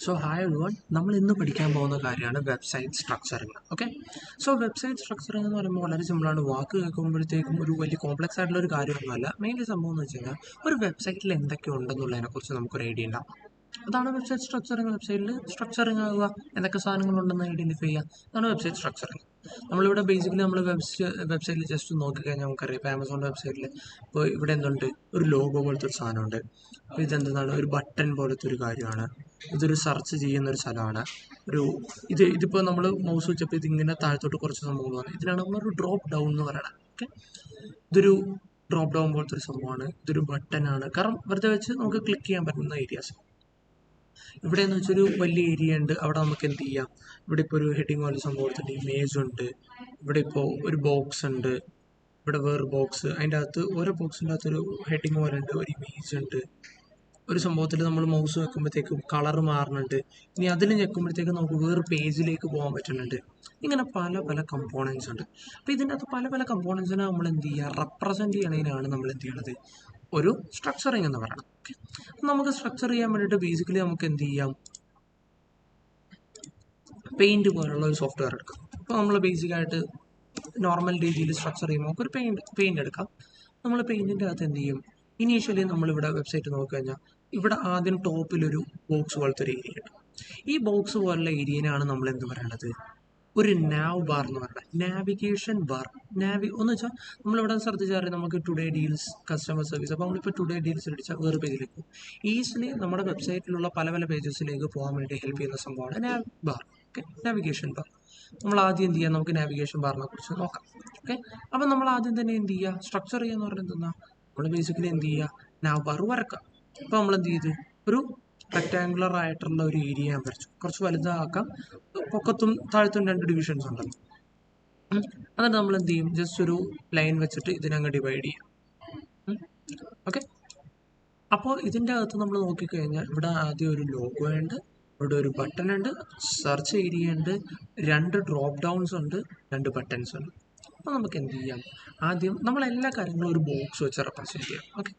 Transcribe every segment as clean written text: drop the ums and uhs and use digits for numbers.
So hi everyone, നമ്മൾ ഇന്ന് പഠിക്കാൻ പോകുന്ന കാര്യമാണ് website structuring. Okay, so website structuring എന്ന് പറയുമ്പോൾ വളരെ സിമ്പിളാണ്. വാക്ക് കേൾക്കുമ്പോഴത്തേക്കും ഒരു വലിയ കോംപ്ലക്സ് ആയിട്ടുള്ള ഒരു കാര്യമൊന്നുമല്ല. മെയിൻലി സംഭവം എന്ന് വെച്ച് കഴിഞ്ഞാൽ ഒരു വെബ്സൈറ്റിൽ എന്തൊക്കെ ഉണ്ടെന്നുള്ളതിനെ കുറിച്ച് നമുക്കൊരു ഐഡിയ ഉണ്ടാവും. അതാണ് വെബ്സൈറ്റ് സ്ട്രക്ചറിങ്. വെബ്സൈറ്റിൽ സ്ട്രക്ചറിങ് ആകുക, എന്തൊക്കെ സാധനങ്ങളുണ്ടെന്ന് ഐഡന്റിഫൈ ചെയ്യുക, അതാണ് വെബ്സൈറ്റ് സ്ട്രക്ചറിങ്. നമ്മളിവിടെ ബേസിക്കലി നമ്മൾ വെബ്സൈറ്റിൽ ജസ്റ്റ് നോക്കിക്കഴിഞ്ഞാൽ നമുക്കറിയാം. ഇപ്പോൾ ആമസോണിൻ്റെ വെബ്സൈറ്റിൽ ഇപ്പോൾ ഇവിടെ എന്തുണ്ട്, ഒരു ലോഗോ പോലത്തെ ഒരു സാധനമുണ്ട്. അപ്പോൾ ഇതെന്താണ്, ഒരു ബട്ടൺ പോലത്തെ ഒരു കാര്യമാണ്. ഇതൊരു സെർച്ച് ചെയ്യുന്ന ഒരു സ്ഥലമാണ്. ഇതിപ്പോൾ നമ്മൾ മൗസ് വെച്ചപ്പോൾ ഇതിങ്ങനെ താഴത്തോട്ട് കുറച്ച് സംഭവങ്ങൾ വന്നു. ഇതിനാണ് നമ്മളൊരു ഡ്രോപ്പ് ഡൗൺ എന്ന് പറയുന്നത്. ഓക്കെ, ഇതൊരു ഡ്രോപ്പ് ഡൗൺ പോലത്തെ ഒരു സംഭവമാണ്. ഇതൊരു ബട്ടനാണ്, കാരണം വെറുതെ വെച്ച് നമുക്ക് ക്ലിക്ക് ചെയ്യാൻ പറ്റുന്ന ഏരിയാസ്. ഇവിടെ എന്ന് വെച്ചൊരു വലിയ ഏരിയ ഉണ്ട്. അവിടെ നമുക്ക് എന്ത് ചെയ്യാം, ഇവിടെ ഇപ്പോൾ ഒരു ഹെഡിങ് പോലെ സംഭവം കൊടുത്തിട്ട് ഇമേജ് ഉണ്ട്. ഇവിടെ ഇപ്പോൾ ഒരു ബോക്സ് ഉണ്ട്, ഇവിടെ വേറെ ബോക്സ്, അതിൻ്റെ അകത്ത് ഓരോ ബോക്സിൻ്റെ അകത്തൊരു ഹെഡിങ് പോലെ ഉണ്ട്, ഒരു ഇമേജ് ഉണ്ട്. ഒരു സംഭവത്തിൽ നമ്മൾ മൗസ് വെക്കുമ്പോഴത്തേക്കും കളർ മാറുന്നുണ്ട്. ഇനി അതിൽ ഞെക്കുമ്പോഴത്തേക്കും നമുക്ക് വേറെ പേജിലേക്ക് പോകാൻ പറ്റുന്നുണ്ട്. ഇങ്ങനെ പല പല കമ്പോണൻസ് ഉണ്ട്. അപ്പോൾ ഇതിൻ്റെ അകത്ത് പല പല കമ്പോണൻസിനെ നമ്മൾ എന്ത് ചെയ്യുക, റെപ്രസെൻറ്റ് ചെയ്യണതിനാണ് നമ്മൾ എന്ത് ചെയ്യണത്, ഒരു സ്ട്രക്ചറിങ് എന്ന് പറയുന്നത്. ഓക്കെ, നമുക്ക് സ്ട്രക്ചർ ചെയ്യാൻ വേണ്ടിയിട്ട് ബേസിക്കലി നമുക്ക് എന്ത് ചെയ്യാം, പെയിൻറ് പോലുള്ള ഒരു സോഫ്റ്റ്വെയർ എടുക്കാം. അപ്പോൾ നമ്മൾ ബേസിക്കായിട്ട് നോർമൽ രീതിയിൽ സ്ട്രക്ചർ ചെയ്യുമ്പോൾ നമുക്ക് ഒരു പെയിൻറ് എടുക്കാം. നമ്മൾ പെയിൻറ്റിൻ്റെ അകത്ത് എന്ത് ചെയ്യും, ഇനീഷ്യലി നമ്മളിവിടെ വെബ്സൈറ്റ് നോക്കിക്കഴിഞ്ഞാൽ ഇവിടെ ആദ്യം ടോപ്പിലൊരു ബോക്സ് പോലത്തെ ഒരു ഏരിയ ഉണ്ട്. ഈ ബോക്സ് പോലുള്ള ഏരിയനാണ് നമ്മൾ എന്ത് പറയണത്, ഒരു നാവ് ബാർ എന്ന് പറയുന്നത്, നാവിഗേഷൻ ബാർ. ഒന്ന് വെച്ചാൽ നമ്മളിവിടെ ശ്രദ്ധിച്ചാൽ നമുക്ക് ടുഡേ ഡീൽസ്, കസ്റ്റമർ സർവീസ്. അപ്പോൾ നമ്മളിപ്പോൾ ടുഡേ ഡീൽസ് അടിച്ചാൽ വേറെ പേജിലേക്ക് പോകും. ഈസിലി നമ്മുടെ വെബ്സൈറ്റിലുള്ള പല പല പേജസിലേക്ക് പോകാൻ വേണ്ടി ഹെൽപ്പ് ചെയ്യുന്ന സംഭവമാണ് നാവ് ബാർ. Okay, navigation bar. നമ്മൾ ആദ്യം എന്ത് ചെയ്യാം, നമുക്ക് നാവിഗേഷൻ ബാറിനെ കുറിച്ച് നോക്കാം. ഓക്കെ, അപ്പം നമ്മൾ ആദ്യം തന്നെ എന്ത് ചെയ്യുക, സ്ട്രക്ചർ ചെയ്യാന്ന് പറയുന്നത് എന്താ, നമ്മൾ ബേസിക്കലി എന്ത് ചെയ്യുക, നാവ് ബാർ വരക്കാം. അപ്പോൾ നമ്മൾ എന്ത് ചെയ്തു, ഒരു റെക്ടാങ്കുലർ ആയിട്ടുള്ള ഒരു ഏരിയ ഞാൻ വരച്ചു. കുറച്ച് വലുതാക്കാം, പൊക്കത്തും താഴത്തും 2 ഡിവിഷൻസ് ഉണ്ടല്ലോ. എന്നിട്ട് നമ്മൾ എന്ത് ചെയ്യും, ജസ്റ്റ് ഒരു ലൈൻ വെച്ചിട്ട് ഇതിനങ്ങ് ഡിവൈഡ് ചെയ്യാം. ഓക്കെ, അപ്പോൾ ഇതിൻ്റെ അകത്ത് നമ്മൾ നോക്കിക്കഴിഞ്ഞാൽ ഇവിടെ ആദ്യം ഒരു ലോഗോ ഉണ്ട്, ഇവിടെ ഒരു ബട്ടൺ ഉണ്ട്, സെർച്ച് ഏരിയ ഉണ്ട്, 2 ഡ്രോപ്പ് ഡൗൺസ് ഉണ്ട്, 2 ബട്ടൺസ് ഉണ്ട്. അപ്പോൾ നമുക്ക് എന്ത് ചെയ്യാം, ആദ്യം നമ്മൾ എല്ലാ കാര്യങ്ങളും ഒരു ബോക്സ് വെച്ച് റെപ്രസെൻറ്റ് ചെയ്യാം. ഓക്കെ,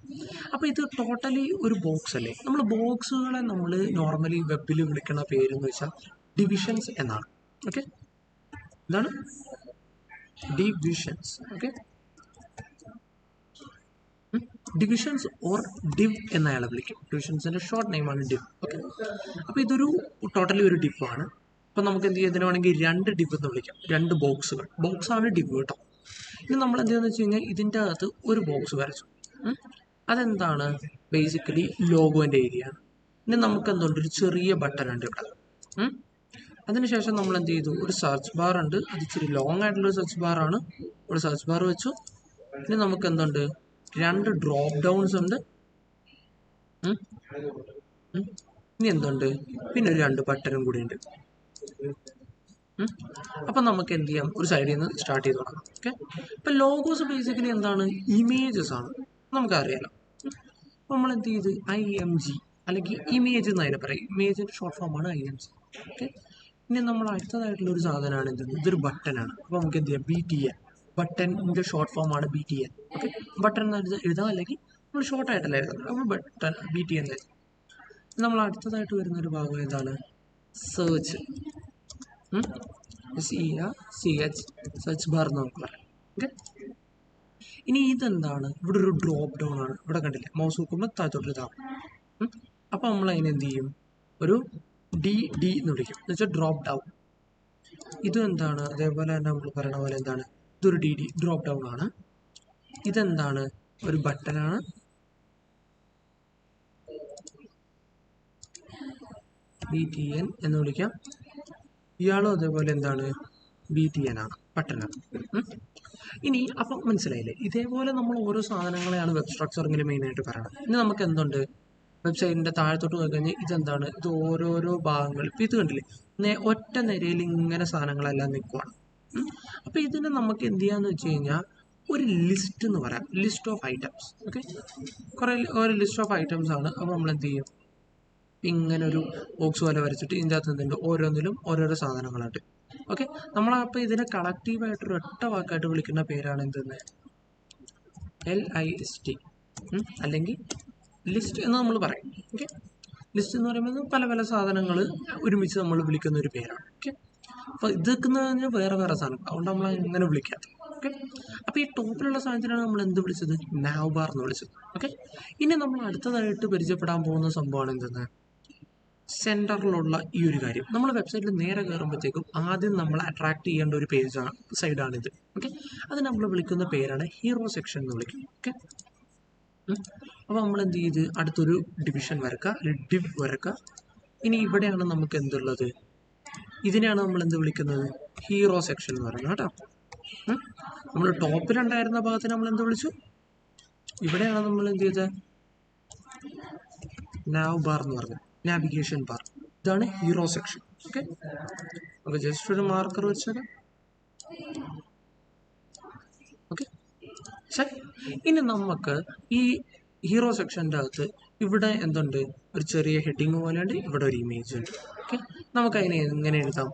അപ്പോൾ ഇത് ടോട്ടലി ഒരു ബോക്സ് അല്ലേ. നമ്മൾ ബോക്സുകളെ നമ്മൾ നോർമലി വെബിൽ വിളിക്കുന്ന പേരെന്ന് വെച്ചാൽ ഡിവിഷൻസ് എന്നാണ്. ഓക്കെ, ഇതാണ് ഡിവിഷൻസ്. ഓക്കെ, ഡിവിഷൻസ് ഓർ ഡിവ് എന്ന് അയാളെ വിളിക്കും. ഡിവിഷൻസിൻ്റെ ഷോർട്ട് നെയിമാണ് ഡിവ്. ഓക്കെ, അപ്പോൾ ഇതൊരു ടോട്ടലി ഒരു ഡിവ് ആണ്. അപ്പോൾ നമുക്ക് എന്ത് ചെയ്യാം, ഇതിനെ വേണമെങ്കിൽ 2 ഡിവ് എന്ന് വിളിക്കാം. 2 ബോക്സുകൾ, ബോക്സാണ് ഡിവ് കേട്ടോ. ഇനി നമ്മൾ എന്ത് ചെയ്യുന്നത് വെച്ച് കഴിഞ്ഞാൽ ഇതിൻ്റെ അകത്ത് ഒരു ബോക്സ് വരച്ചു. അതെന്താണ്, ബേസിക്കലി ലോഗോൻ്റെ ഏരിയ ആണ്. ഇനി നമുക്ക് എന്തുണ്ട്, ഒരു ചെറിയ ബട്ടൺ ഉണ്ട് ഇവിടെ. അതിനുശേഷം നമ്മൾ എന്ത് ചെയ്തു, ഒരു സെർച്ച് ബാർ ഉണ്ട്, അത് ഇച്ചിരി ലോങ് ആയിട്ടുള്ള സെർച്ച് ബാർ ആണ്. ഒരു സെർച്ച് ബാർ വെച്ചു. ഇനി നമുക്ക് എന്തുണ്ട്, 2 ഡ്രോപ്പ് ഡൗൺസ് ഉണ്ട്. ഇനി എന്തുണ്ട്, പിന്നെ ഒരു 2 ബട്ടണും കൂടി ഉണ്ട്. അപ്പം നമുക്ക് എന്ത് ചെയ്യാം, ഒരു സൈഡിൽ നിന്ന് സ്റ്റാർട്ട് ചെയ്ത് തുടങ്ങാം. ഓക്കെ, ഇപ്പം ലോഗോസ് ബേസിക്കലി എന്താണ്, ഇമേജസ് ആണ്, നമുക്കറിയാലോ. അപ്പം നമ്മൾ എന്ത് ചെയ്ത് IMG അല്ലെങ്കിൽ ഇമേജ് എന്ന് അതിനെ പറയും. ഇമേജിൻ്റെ ഷോർട്ട് ഫോമാണ് IMG. ഓക്കെ, ഇനി നമ്മൾ അടുത്തതായിട്ടുള്ള ഒരു സാധനമാണ് എന്ത്, ഇതൊരു ബട്ടനാണ്. അപ്പോൾ നമുക്ക് എന്ത് ചെയ്യാം, BTN, ബട്ടൻ്റെ ഷോർട്ട് ഫോമാണ് BTN. ഓക്കെ, ബട്ടൺ എന്ന് എഴുതാം, അല്ലെങ്കിൽ നമ്മൾ ഷോർട്ടായിട്ടല്ല എഴുതാം, നമ്മൾ ബട്ടൺ BTN എഴുതാം. നമ്മൾ അടുത്തതായിട്ട് വരുന്നൊരു ഭാഗം ഏതാണ്, സെർച്ച്. CH സെർച്ച് ബാർ എന്ന് നമുക്ക് പറയാം. ഓക്കെ, ഇനി ഇതെന്താണ്, ഇവിടെ ഒരു ഡ്രോപ്പ് ഡൗൺ ആണ്. ഇവിടെ കണ്ടില്ലേ, മൗസ് നോക്കുമ്പോൾ താഴത്തോട്ട് ഇതാവും. അപ്പോൾ നമ്മൾ അതിനെ എന്ത് ചെയ്യും, ഒരു DD എന്ന് വിളിക്കും, എന്ന് വെച്ചാൽ ഡ്രോപ്പ് ഡൗൺ. ഇതും എന്താണ്, അതേപോലെ തന്നെ നമ്മൾ പറയണ പോലെ എന്താണ്, ഇതൊരു DD ഡ്രോപ്പ് ഡൗൺ ആണ്. ഇതെന്താണ്, ഒരു ബട്ടനാണ്. BTN എന്ന് വിളിക്കാം. ഇയാളും അതേപോലെ എന്താണ്, BTN ആണ്, ബട്ടനാണ്. ഇനി അപ്പം മനസ്സിലായില്ലേ, ഇതേപോലെ നമ്മൾ ഓരോ സാധനങ്ങളെയാണ് വെബ് സ്ട്രക്ചറിങ്ങിൽ മെയിനായിട്ട് പറയുന്നത്. ഇനി നമുക്ക് എന്തുണ്ട്, വെബ്സൈറ്റിൻ്റെ താഴത്തോട്ട് പോയി കഴിഞ്ഞാൽ ഇതെന്താണ്, ഇത് ഓരോരോ ഭാഗങ്ങൾ. ഇപ്പം ഇത് കണ്ടില്ലേ, ഒറ്റ നിരയിൽ ഇങ്ങനെ സാധനങ്ങളെല്ലാം നിൽക്കുവാണ്. അപ്പോൾ ഇതിനെ നമുക്ക് എന്ത് ചെയ്യാന്ന് വെച്ച് കഴിഞ്ഞാൽ ഒരു ലിസ്റ്റ് എന്ന് പറയാം, ലിസ്റ്റ് ഓഫ് ഐറ്റംസ്. ഓക്കെ, ഒരു ലിസ്റ്റ് ഓഫ് ഐറ്റംസ് ആണ്. അപ്പോൾ നമ്മൾ എന്ത് ചെയ്യും, ഇങ്ങനെ ഒരു ബോക്സ് പോലെ വരച്ചിട്ട് ഇതിൻ്റെ അകത്ത് എന്തുണ്ട്, ഓരോന്നിലും ഓരോരോ സാധനങ്ങളുണ്ട്. ഓക്കെ, നമ്മളപ്പോൾ ഇതിനെ കളക്റ്റീവായിട്ടൊരു ഒറ്റ വാക്കായിട്ട് വിളിക്കുന്ന പേരാണ് എന്തെന്ന്, LIST അല്ലെങ്കിൽ ലിസ്റ്റ് എന്ന് നമ്മൾ പറയും. ഓക്കെ, ലിസ്റ്റ് എന്ന് പറയുന്നത് പല പല സാധനങ്ങൾ ഒരുമിച്ച് നമ്മൾ വിളിക്കുന്ന ഒരു പേരാണ്. ഓക്കെ, അപ്പോൾ ഇതൊക്കെ എന്ന് പറഞ്ഞാൽ വേറെ വേറെ സാധനം, അതുകൊണ്ട് നമ്മൾ അങ്ങനെ വിളിക്കാത്തത്. ഓക്കെ, അപ്പോൾ ഈ ടോപ്പിലുള്ള സാധനത്തിനാണ് നമ്മൾ എന്ത് വിളിച്ചത്, നാവ് ബാർ എന്ന് വിളിച്ചത്. ഓക്കെ, ഇനി നമ്മൾ അടുത്തതായിട്ട് പരിചയപ്പെടാൻ പോകുന്ന സംഭവമാണ് എന്തെന്ന്, സെൻറ്ററിലുള്ള ഈ ഒരു കാര്യം. നമ്മൾ വെബ്സൈറ്റിൽ നേരെ കയറുമ്പോഴത്തേക്കും ആദ്യം നമ്മൾ അട്രാക്ട് ചെയ്യേണ്ട ഒരു പേജാണ്, സൈഡാണിത്. ഓക്കെ, അത് നമ്മൾ വിളിക്കുന്ന പേരാണ് ഹീറോ സെക്ഷൻ എന്ന് വിളിക്കും. ഓക്കെ, അപ്പോൾ നമ്മൾ എന്ത് ചെയ്ത് അടുത്തൊരു ഡിവിഷൻ വരക്കുക, ഡിവ് വരക്കുക. ഇനി ഇവിടെയാണ് നമുക്ക് എന്തുള്ളത്, ഇതിനെയാണ് നമ്മൾ എന്ത് വിളിക്കുന്നത്, ഹീറോ സെക്ഷൻ എന്ന് പറയുന്നത് കേട്ടോ. നമ്മൾ ടോപ്പിലുണ്ടായിരുന്ന ഭാഗത്തിന് നമ്മൾ എന്ത് വിളിച്ചു, ഇവിടെയാണ് നമ്മൾ എന്ത് ചെയ്തത്, നാവ് ബാർ എന്ന് പറഞ്ഞത്, നാവിഗേഷൻ ബാർ. ഇതാണ് ഹീറോ സെക്ഷൻ. ഓക്കെ, അപ്പോൾ ജസ്റ്റ് ഒരു മാർക്കർ വെച്ചത്. ഓക്കെ, ശരി. ഇനി നമുക്ക് ഈ ഹീറോ സെക്ഷൻ്റെ അകത്ത് ഇവിടെ എന്തുണ്ട്, ഒരു ചെറിയ ഹെഡിങ് പോലെയുണ്ട്, ഇവിടെ ഒരു ഇമേജ് ഉണ്ട്. ഓക്കെ, നമുക്ക് അതിനെ എങ്ങനെ എഴുതാം.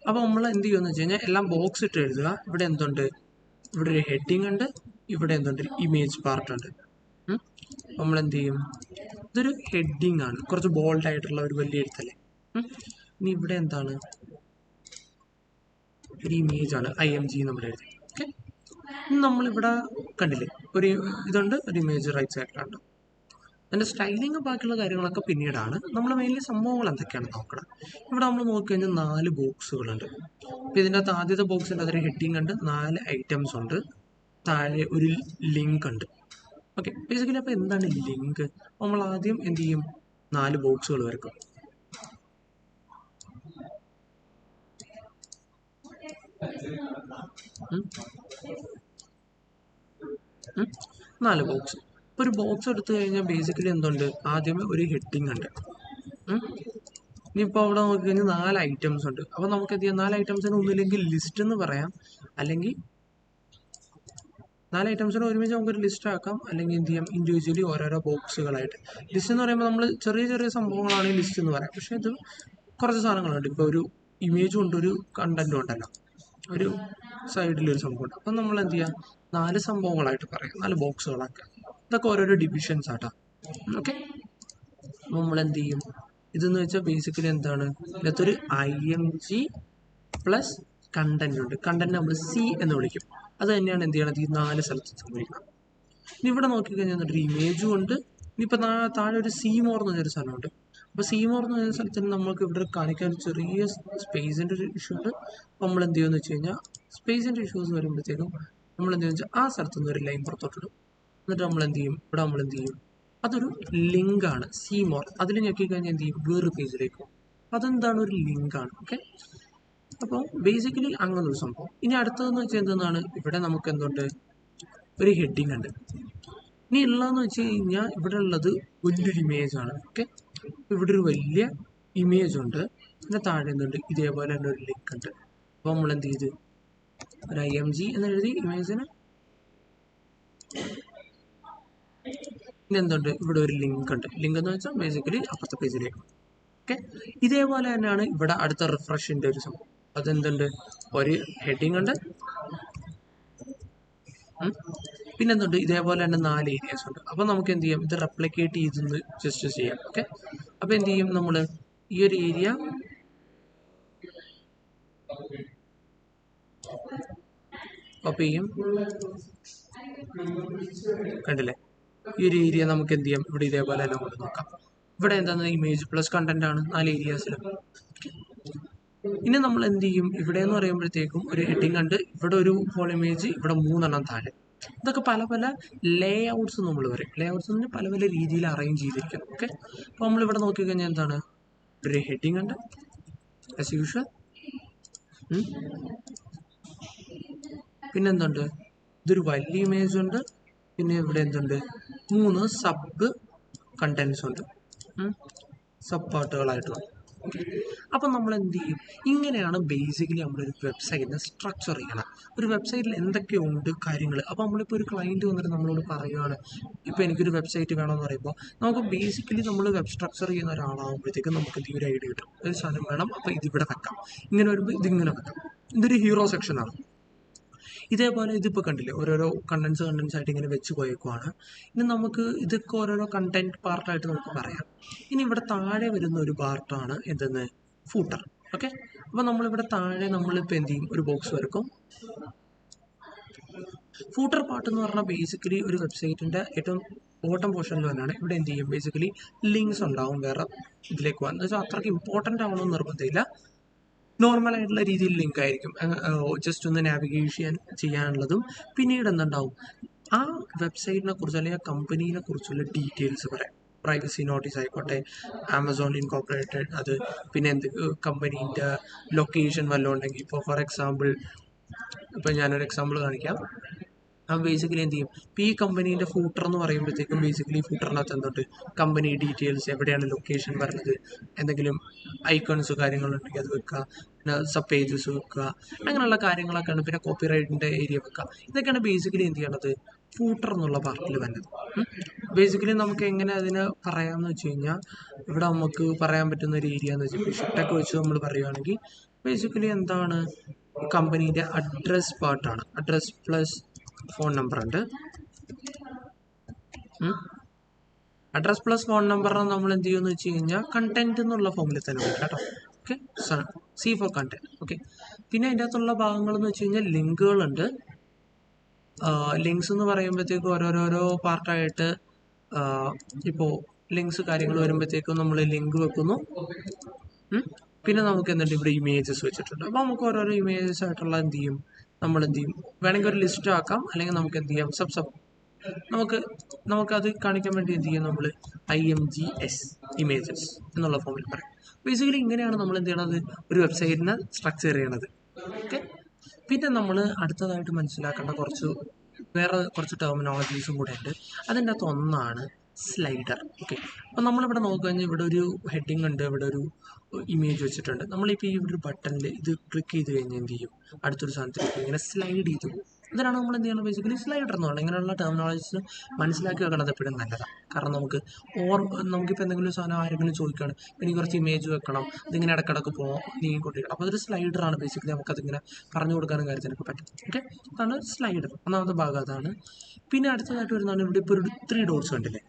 അപ്പോൾ നമ്മൾ എന്ത് ചെയ്യുമെന്ന് വെച്ച് കഴിഞ്ഞാൽ എല്ലാം ബോക്സ് ഇട്ട് എഴുതുക. ഇവിടെ എന്തുണ്ട്, ഇവിടെ ഒരു ഹെഡിങ് ഉണ്ട്, ഇവിടെ എന്തുണ്ട്, ഇമേജ് പാർട്ട് ഉണ്ട്. നമ്മൾ എന്ത് ചെയ്യും, ഇതൊരു ഹെഡിങ് ആണ്, കുറച്ച് ബോൾഡ് ആയിട്ടുള്ള ഒരു വലിയ എഴുത്തല്ലേ. ഇനി ഇവിടെ എന്താണ്, ഒരു ഇമേജ് ആണ്, IMG നമ്മൾ എഴുതി. ഓക്കെ, നമ്മളിവിടെ കണ്ടില്ലേ ഒരു ഇതുണ്ട്, ഒരു ഇമേജ് റൈറ്റ് സൈഡിലുണ്ട്. അതിൻ്റെ സ്റ്റൈലിങ് ബാക്കിയുള്ള കാര്യങ്ങളൊക്കെ പിന്നീടാണ്. നമ്മൾ മെയിൻലി സംഭവങ്ങൾ എന്തൊക്കെയാണെന്ന് നോക്കണം. ഇവിടെ നമ്മൾ നോക്കിക്കഴിഞ്ഞാൽ 4 ബോക്സുകളുണ്ട്. അപ്പോൾ ഇതിൻ്റെ അകത്ത് ആദ്യത്തെ ബോക്സിൻ്റെ അതൊരു ഹെഡിങ് ഉണ്ട്, 4 ഐറ്റംസ് ഉണ്ട്, താഴെ ഒരു ലിങ്ക് ഉണ്ട്. ഓക്കെ, ബേസിക്കലി അപ്പോൾ എന്താണ് ലിങ്ക്, നമ്മൾ ആദ്യം എന്ത് ചെയ്യും, 4 ബോക്സുകൾ വരക്കും. നാല് ബോക്സ്. ഇപ്പോൾ ഒരു ബോക്സ് എടുത്തു കഴിഞ്ഞാൽ ബേസിക്കലി എന്തുണ്ട്, ആദ്യമേ ഒരു ഹെഡിങ് ഉണ്ട്. ഇനിയിപ്പോൾ അവിടെ നോക്കിക്കഴിഞ്ഞാൽ 4 ഐറ്റംസ് ഉണ്ട്. അപ്പോൾ നമുക്ക് എന്ത് ചെയ്യാം, 4 ഐറ്റംസിന് ഒന്നില്ലെങ്കിൽ ലിസ്റ്റ് എന്ന് പറയാം, അല്ലെങ്കിൽ 4 ഐറ്റംസിന് ഒരുമിച്ച് നമുക്കൊരു ലിസ്റ്റ് ആക്കാം, അല്ലെങ്കിൽ എന്ത് ചെയ്യാം, ഇൻഡിവിജ്വലി ഓരോരോ ബോക്സുകളായിട്ട്. ലിസ്റ്റ് എന്ന് പറയുമ്പോൾ നമ്മൾ ചെറിയ ചെറിയ സംഭവങ്ങളാണെങ്കിൽ ലിസ്റ്റ് എന്ന് പറയാം. പക്ഷേ ഇത് കുറച്ച് സാധനങ്ങളുണ്ട്. ഇപ്പോൾ ഒരു ഇമേജും ഉണ്ട്, ഒരു കണ്ടന്റും ഉണ്ടല്ലോ, ഒരു സൈഡിലൊരു സംഭവമുണ്ട്. അപ്പം നമ്മൾ എന്ത് ചെയ്യാം, 4 സംഭവങ്ങളായിട്ട് പറയാം, 4 ബോക്സുകളാക്കാം. ഇതൊക്കെ ഓരോരോ ഡിവിഷൻസ് ആട്ടാ. ഓക്കെ, നമ്മൾ എന്ത് ചെയ്യും, ഇതെന്ന് വെച്ചാൽ ബേസിക്കലി എന്താണ്, ഇതിനകത്തൊരു IMG പ്ലസ് കണ്ടന്റ് ഉണ്ട്. കണ്ടന്റ് നമ്മൾ C എന്ന് വിളിക്കും. അത് തന്നെയാണ് എന്ത് ചെയ്യണത്, ഈ 4 സ്ഥലത്ത് സംഭവിക്കണം. ഇനി ഇവിടെ നോക്കിക്കഴിഞ്ഞാൽ ഒരു ഇമേജും ഉണ്ട്. ഇനിയിപ്പോൾ താഴെ ഒരു സീമോർ എന്ന് പറഞ്ഞൊരു സ്ഥലമുണ്ട്. അപ്പോൾ സീമോർ എന്ന് പറയുന്ന സ്ഥലത്തിന് നമുക്ക് ഇവിടെ കാണിക്കാൻ ഒരു ചെറിയ സ്പേസിൻ്റെ ഒരു ഇഷ്യൂ ഉണ്ട്. അപ്പോൾ നമ്മൾ എന്ത് ചെയ്യുമെന്ന് വെച്ച് കഴിഞ്ഞാൽ, സ്പേസിൻ്റെ ഇഷ്യൂസ് വരുമ്പോഴത്തേക്കും നമ്മൾ എന്ത് ചെയ്യുക വെച്ചാൽ ആ സ്ഥലത്തു നിന്ന് ഒരു ലൈൻ പുറത്തോട്ടിടും. എന്നിട്ട് നമ്മൾ എന്ത് ചെയ്യും, ഇവിടെ നമ്മൾ എന്ത് ചെയ്യും, അതൊരു ലിങ്കാണ്, സീമോർ. അതിൽ ഞെക്കിക്കഴിഞ്ഞാൽ എന്ത് ചെയ്യും, വേറൊരു പേജിലേക്ക് പോകും. അതെന്താണ്, ഒരു ലിങ്കാണ്. ഓക്കെ, അപ്പോൾ ബേസിക്കലി അങ്ങനെ ഒരു സംഭവം. ഇനി അടുത്തതെന്ന് വെച്ചാൽ എന്തെന്നാണ്, ഇവിടെ നമുക്ക് എന്തുണ്ട്, ഒരു ഹെഡിങ് ഉണ്ട്. ഇനി ഉള്ളതെന്ന് വെച്ച് കഴിഞ്ഞാൽ ഇവിടെ ഉള്ളത് വലിയൊരു ഇമേജ് ആണ്. ഓക്കെ, ഇവിടെ ഒരു വലിയ ഇമേജ് ഉണ്ട്, പിന്നെ താഴെ എന്തുണ്ട്, ഇതേപോലെ തന്നെ ഒരു ലിങ്ക് ഉണ്ട്. അപ്പോൾ നമ്മൾ എന്ത് ചെയ്ത് ഒരു IMG എന്ന് എഴുതി ഇമേജിന്. പിന്നെ എന്തുണ്ട്, ഇവിടെ ഒരു ലിങ്ക് ഉണ്ട്. ലിങ്ക് എന്ന് വെച്ചാൽ ബേസിക്കലി അപ്പുറത്തെ പേജിലേക്ക്. ഓക്കെ, ഇതേപോലെ തന്നെയാണ് ഇവിടെ അടുത്ത റിഫ്രഷിൻ്റെ ഒരു സംഭവം. അതെന്തുണ്ട്, ഒരു ഹെഡിങ് ഉണ്ട്, പിന്നെന്തുണ്ട്, ഇതേപോലെ തന്നെ 4 ഏരിയാസ് ഉണ്ട്. അപ്പോൾ നമുക്ക് എന്ത് ചെയ്യാം, ഇത് റെപ്ലിക്കേറ്റ് ചെയ്തെന്ന് ജസ്റ്റ് ചെയ്യാം. ഓക്കെ, അപ്പോൾ എന്ത് ചെയ്യും, നമ്മൾ ഈ ഒരു ഏരിയ കോപ്പി ചെയ്യും. കണ്ടില്ലേ, ഈ ഒരു ഏരിയ നമുക്ക് എന്ത് ചെയ്യാം, ഇവിടെ ഇതേപോലെ തന്നെ കൊണ്ട് നോക്കാം. ഇവിടെ എന്താണ്, ഇമേജ് പ്ലസ് കണ്ടന്റ് ആണ് 4 ഏരിയാസിലും. ഇനി നമ്മൾ എന്ത് ചെയ്യും, ഇവിടെ എന്ന് പറയുമ്പോഴത്തേക്കും ഒരു ഹെഡിങ് ഉണ്ട്, ഇവിടെ ഒരു ഹോൾ ഇമേജ്, ഇവിടെ 3 എണ്ണം താഴെ. ഇതൊക്കെ പല പല ലേ ഔട്ട്സ് നമ്മൾ പറയും. ലേ ഔട്ട്സ് എന്ന് പറഞ്ഞാൽ പല പല രീതിയിൽ അറേഞ്ച് ചെയ്തിരിക്കും. ഓക്കെ, അപ്പോൾ നമ്മളിവിടെ നോക്കിക്കഴിഞ്ഞാൽ എന്താണ്, ഒരു ഹെഡിങ് ഉണ്ട് ആസ് യൂഷ്വൽ. പിന്നെന്തുണ്ട്, ഇതൊരു വലിയ ഇമേജ് ഉണ്ട്, പിന്നെ ഇവിടെ എന്തുണ്ട്, 3 സബ് കണ്ടന്റ്സ് ഉണ്ട്, സബ് പാർട്ടുകളായിട്ടുള്ള. അപ്പം നമ്മൾ എന്ത് ചെയ്യും, ഇങ്ങനെയാണ് ബേസിക്കലി നമ്മളൊരു വെബ്സൈറ്റിനെ സ്ട്രക്ചർ ചെയ്യണം. ഒരു വെബ്സൈറ്റിൽ എന്തൊക്കെയുണ്ട് കാര്യങ്ങൾ. അപ്പോൾ നമ്മളിപ്പോൾ ഒരു ക്ലയൻറ്റ് വന്നിട്ട് നമ്മളോട് പറയുകയാണ്, ഇപ്പോൾ എനിക്കൊരു വെബ്സൈറ്റ് വേണമെന്ന് പറയുമ്പോൾ നമുക്ക് ബേസിക്കലി നമ്മൾ വെബ് സ്ട്രക്ചർ ചെയ്യുന്ന ഒരാളാകുമ്പോഴത്തേക്കും നമുക്ക് എന്ത് ഒരു ഐഡിയ കിട്ടും, ഒരു സാധനം വേണം, അപ്പോൾ ഇതിവിടെ വെക്കാം, ഇങ്ങനെ വരുമ്പോൾ ഇതിങ്ങനെ വെക്കാം. ഇതൊരു ഹീറോ സെക്ഷനാണ്. ഇതേപോലെ ഇതിപ്പോൾ കണ്ടില്ലേ ഓരോരോ കണ്ടൻസ് ആയിട്ട് ഇങ്ങനെ വെച്ച് പോയേക്കുവാണ്. ഇനി നമുക്ക് ഇതൊക്കെ ഓരോരോ കണ്ടന്റ് പാർട്ടായിട്ട് നമുക്ക് പറയാം. ഇനി ഇവിടെ താഴെ വരുന്ന ഒരു പാർട്ടാണ് എന്തെന്ന് ഫൂട്ടർ. ഓക്കെ, അപ്പോൾ നമ്മളിവിടെ താഴെ നമ്മളിപ്പോൾ എന്ത് ചെയ്യും, ഒരു ബോക്സ് വരക്കും. ഫൂട്ടർ പാർട്ട് എന്ന് പറഞ്ഞാൽ ബേസിക്കലി ഒരു വെബ്സൈറ്റിൻ്റെ ഏറ്റവും ബോട്ടം പോർഷനിൽ തന്നെയാണ്. ഇവിടെ എന്ത് ചെയ്യും, ബേസിക്കലി ലിങ്ക്സ് ഉണ്ടാവും വേറെ ഇതിലേക്ക് പോകാൻ. എന്ന് വെച്ചാൽ അത്രയ്ക്ക് ഇമ്പോർട്ടൻ്റ് ആവണമെന്ന് നിർബന്ധമില്ല, നോർമൽ ആയിട്ടുള്ള രീതിയിൽ ലിങ്ക് ആയിരിക്കും. ജസ്റ്റ് ഒന്ന് നാവിഗേഷൻ ചെയ്യാനുള്ളതും. പിന്നീട് എന്തുണ്ടാവും, ആ വെബ്സൈറ്റിനെ കുറിച്ച് അല്ലെങ്കിൽ ആ കമ്പനീനെ കുറിച്ചുള്ള ഡീറ്റെയിൽസ് പറയാം. പ്രൈവസി നോട്ടീസ് ആയിക്കോട്ടെ, ആമസോൺ ഇൻകോർപ്പറേറ്റഡ്, അത് പിന്നെ എന്ത് കമ്പനീൻ്റെ ലൊക്കേഷൻ വല്ലതും ഉണ്ടെങ്കിൽ, ഇപ്പോൾ ഫോർ എക്സാമ്പിൾ ഇപ്പോൾ ഞാനൊരു എക്സാമ്പിൾ കാണിക്കാം. ബേസിക്കലി എന്ത് ചെയ്യും, ഇപ്പോൾ ഈ കമ്പനീൻ്റെ ഫൂട്ടർ എന്ന് പറയുമ്പോഴത്തേക്കും ബേസിക്കലി ഫൂട്ടറിനകത്ത് എന്തുണ്ട്, കമ്പനി ഡീറ്റെയിൽസ്, എവിടെയാണ് ലൊക്കേഷൻ വരുന്നത്, എന്തെങ്കിലും ഐക്കൺസ് കാര്യങ്ങളുണ്ടെങ്കിൽ അത് വെക്കുക, പിന്നെ സബ് പേജസ് വെക്കുക, അങ്ങനെയുള്ള കാര്യങ്ങളൊക്കെയാണ്. പിന്നെ കോപ്പിറൈറ്റിൻ്റെ ഏരിയ വെക്കുക. ഇതൊക്കെയാണ് ബേസിക്കലി എന്ത് ചെയ്യണത്, ഫൂട്ടർ എന്നുള്ള പാർട്ടിൽ വരുന്നത്. ബേസിക്കലി നമുക്ക് എങ്ങനെ അതിനെ പറയാമെന്ന് വെച്ച് കഴിഞ്ഞാൽ, ഇവിടെ നമുക്ക് പറയാൻ പറ്റുന്ന ഒരു ഏരിയ എന്ന് വെച്ചാൽ ഷിഫ്റ്റൊക്കെ വെച്ച് നമ്മൾ പറയുകയാണെങ്കിൽ ബേസിക്കലി എന്താണ്, കമ്പനീൻ്റെ അഡ്രസ് പാർട്ടാണ്. അഡ്രസ് പ്ലസ് ഫോൺ നമ്പർ ഉണ്ട്. അഡ്രസ് പ്ലസ് ഫോൺ നമ്പർ നമ്മൾ എന്ത് ചെയ്യുമെന്ന് വെച്ച് കഴിഞ്ഞാൽ കണ്ടന്റ് എന്നുള്ള ഫോമിൽ തന്നെ വരും കേട്ടോ. Okay, C four content. Okay, പിന്നെ അതിൻ്റെ അകത്തുള്ള ഭാഗങ്ങൾ എന്ന് വെച്ച് കഴിഞ്ഞാൽ ലിങ്കുകളുണ്ട്. ലിങ്ക്സ് എന്ന് പറയുമ്പോഴത്തേക്കും ഓരോരോരോ പാർട്ടായിട്ട് ഇപ്പോൾ ലിങ്ക്സ് കാര്യങ്ങൾ വരുമ്പോഴത്തേക്കും നമ്മൾ ലിങ്ക് വെക്കുന്നു. പിന്നെ നമുക്ക് എന്തുണ്ട്, ഇവിടെ ഇമേജസ് വെച്ചിട്ടുണ്ട്. അപ്പോൾ നമുക്ക് ഓരോരോ ഇമേജസ് ആയിട്ടുള്ള എന്ത് ചെയ്യും, നമ്മൾ എന്ത് ചെയ്യും, വേണമെങ്കിൽ ഒരു ലിസ്റ്റ് ആക്കാം, അല്ലെങ്കിൽ നമുക്ക് എന്ത് ചെയ്യാം, നമുക്കത് കാണിക്കാൻ വേണ്ടി എന്ത് ചെയ്യും, നമ്മൾ IMGS ഇമേജസ് എന്നുള്ള ഫോമിൽ പറയും. ബേസിക്കലി ഇങ്ങനെയാണ് നമ്മൾ എന്ത് ചെയ്യണത്, ഒരു വെബ്സൈറ്റിനെ സ്ട്രക്ചർ ചെയ്യണത്. ഓക്കെ, പിന്നെ നമ്മൾ അടുത്തതായിട്ട് മനസ്സിലാക്കേണ്ട വേറെ കുറച്ച് ടെർമിനോളജീസും കൂടെ ഉണ്ട്. അതിൻ്റെ അകത്ത് ഒന്നാണ് സ്ലൈഡർ. ഓക്കെ, അപ്പോൾ നമ്മളിവിടെ നോക്കുകഴിഞ്ഞാൽ ഇവിടെ ഒരു ഹെഡിങ് ഉണ്ട്, ഇവിടെ ഒരു ഇമേജ് വെച്ചിട്ടുണ്ട്. നമ്മളിപ്പോൾ ഈ ഒരു ബട്ടണിൽ ഇത് ക്ലിക്ക് ചെയ്ത് കഴിഞ്ഞാൽ എന്ത് ചെയ്യും, അടുത്തൊരു സാധനത്തിലേക്ക് ഇങ്ങനെ സ്ലൈഡ് ചെയ്ത് പോകും. ഇതിനാണ് നമ്മൾ എന്ത് ചെയ്യണം, ബേസിക്കലി സ്ലൈഡർ എന്ന് പറയുന്നത്. ഇങ്ങനെയുള്ള ടെർമിനോളജീസ് മനസ്സിലാക്കി വെക്കണത് എപ്പോഴും നല്ലതാണ്. കാരണം നമുക്കിപ്പോൾ എന്തെങ്കിലും സാധനം ആരെങ്കിലും ചോദിക്കുകയാണ്, എനിക്ക് കുറച്ച് ഇമേജ് വെക്കണം, ഇതിങ്ങനെ ഇടക്കിടക്ക് നീങ്ങിക്കൊണ്ടിരിക്കണം, അപ്പോൾ അതൊരു സ്ലൈഡറാണ്. ബേസിക്കലി നമുക്കതിങ്ങനെ പറഞ്ഞു കൊടുക്കാനും കാര്യത്തിനൊക്കെ പറ്റും. ഓക്കെ, അതാണ് സ്ലൈഡർ, ഒന്നാമത്തെ ഭാഗം അതാണ്. പിന്നെ അടുത്തതായിട്ട് വരുന്നതാണ് ഇവിടെ ഇപ്പോൾ ഒരു 3 ഡോട്ട്സ് കണ്ടില്ലേ,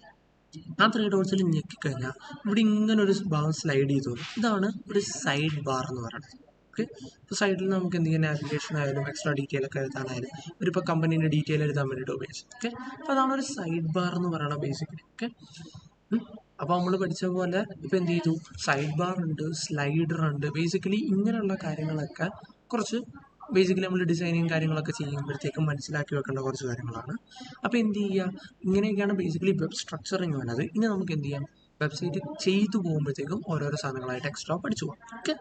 ആ 3 ഡോട്ട്സിൽ ഞെക്കിക്കഴിഞ്ഞാൽ ഇവിടെ ഇങ്ങനെ ഒരു ഭാഗം സ്ലൈഡ് ചെയ്തു പോകും. ഇതാണ് ഒരു സൈഡ് ബാർ എന്ന് പറയുന്നത്. ഓക്കെ, ഇപ്പോൾ സൈഡിൽ നമുക്ക് എന്തെങ്കിലും നാവിഗേഷൻ ആയാലും എക്സ്ട്രാ ഡീറ്റെയിൽ ഒക്കെ എഴുതാനായാലും ഇപ്പോൾ കമ്പനീൻ്റെ ഡീറ്റെയിൽ എഴുതാൻ വേണ്ടിയിട്ട് ഉപയോഗിച്ചു. ഓക്കെ, അപ്പോൾ അതാണ് ഒരു സൈഡ് ബാർ എന്ന് പറയുന്നത് ബേസിക്കലി. ഓക്കെ, അപ്പോൾ നമ്മൾ പഠിച്ച പോലെ ഇപ്പോൾ എന്ത് ചെയ്തു, സൈഡ് ബാർ ഉണ്ട്, സ്ലൈഡർ ഉണ്ട്. ബേസിക്കലി ഇങ്ങനെയുള്ള കാര്യങ്ങളൊക്കെ കുറച്ച് ബേസിക്കലി നമ്മൾ ഡിസൈനിങ് കാര്യങ്ങളൊക്കെ ചെയ്യുമ്പോഴത്തേക്കും മനസ്സിലാക്കി വെക്കേണ്ട കുറച്ച് കാര്യങ്ങളാണ്. അപ്പോൾ എന്ത് ചെയ്യുക, ഇങ്ങനെയൊക്കെയാണ് ബേസിക്കലി വെബ് സ്ട്രക്ചറിങ് വേണ്ടത്. ഇനി നമുക്ക് എന്ത് ചെയ്യാം, വെബ്സൈറ്റ് ചെയ്തു പോകുമ്പോഴത്തേക്കും ഓരോരോ സാധനങ്ങളായിട്ട് എക്സ്ട്രാ പഠിച്ചു പോകാം. ഓക്കെ.